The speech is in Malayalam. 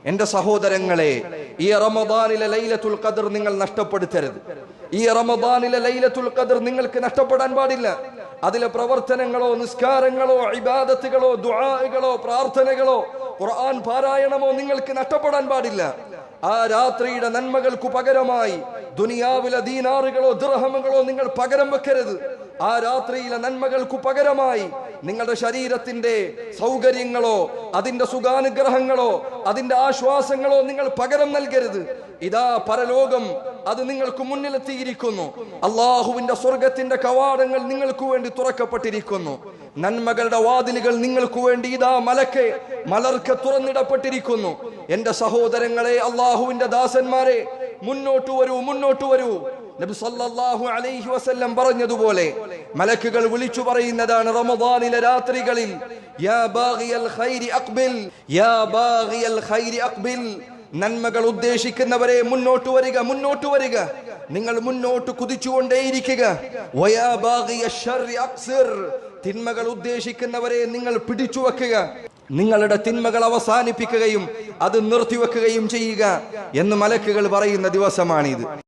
എന്റെ സഹോദരങ്ങളെ, ഈ റമദാനിലെ ലൈലത്തുൽ ഖദ്ർ നിങ്ങൾ നഷ്ടപ്പെടുത്തരുത്. ഈ റമദാനിലെ ലൈലത്തുൽ ഖദ്ർ നിങ്ങൾക്ക് നഷ്ടപ്പെടാൻ പാടില്ല. അതിലെ പ്രവർത്തനങ്ങളോ, നിസ്കാരങ്ങളോ, ഇബാദത്തുകളോ, ദുആകളോ, പ്രാർത്ഥനകളോ, ഖുർആൻ പാരായണമോ നിങ്ങൾക്ക് നഷ്ടപ്പെടാൻ പാടില്ല. ആ രാത്രിയുടെ നന്മകൾക്കു പകരമായി ദുനിയാവിലെ ദീനാറുകളോ ദിർഹമുകളോ നിങ്ങൾ പകരം വെക്കരുത്. ആ രാത്രിയിലെ നന്മകൾക്കു പകരമായി നിങ്ങളുടെ ശരീരത്തിന്റെ സൗകര്യങ്ങളോ, അതിന്റെ സുഖാനുഗ്രഹങ്ങളോ, അതിന്റെ ആശ്വാസങ്ങളോ നിങ്ങൾ പകരം നൽകരുത്. ഇതാ പരലോകം അത് നിങ്ങൾക്ക് മുന്നിലെത്തിയിരിക്കുന്നു. അള്ളാഹുവിന്റെ സ്വർഗത്തിന്റെ കവാടങ്ങൾ നിങ്ങൾക്ക് വേണ്ടി തുറക്കപ്പെട്ടിരിക്കുന്നു. നന്മകളുടെ വാതിലുകൾ നിങ്ങൾക്ക് വേണ്ടി ഇതാ മലർക്ക് തുറന്നിടപ്പെട്ടിരിക്കുന്നു. എന്റെ സഹോദരങ്ങളെ, അള്ളാഹുവിന്റെ ദാസന്മാരെ, മുന്നോട്ട് വരൂ, മുന്നോട്ട് വരൂ. നബി സല്ലല്ലാഹു അലൈഹി വസല്ലം പറഞ്ഞതുപോലെ മലക്കുകൾ വിളിച്ചു പറയുന്നതാണ് റമദാനിലെ രാത്രികളിൽ, യാ ബാഗിയൽ ഖൈരി അഖ്ബിൽ, യാ ബാഗിയൽ ഖൈരി അഖ്ബിൽ. നന്മകൾ ഉദ്ദേശിക്കുന്നവരെ മുന്നോട്ട് വരിക, മുന്നോട്ട് വരിക. നിങ്ങൾ മുന്നോട്ട് കുതിച്ചുകൊണ്ടേയിരിക്കുക. വയാ ബാഗിയ ശർരി അക്സിർ. തിന്മകൾ ഉദ്ദേശിക്കുന്നവരെ നിങ്ങൾ പിടിച്ചു വെക്കുക. നിങ്ങളുടെ തിന്മകൾ അവസാനിപ്പിക്കുകയും അത് നിർത്തിവെക്കുകയും ചെയ്യുക എന്ന് മലക്കുകൾ പറയുന്ന ദിവസമാണിത്.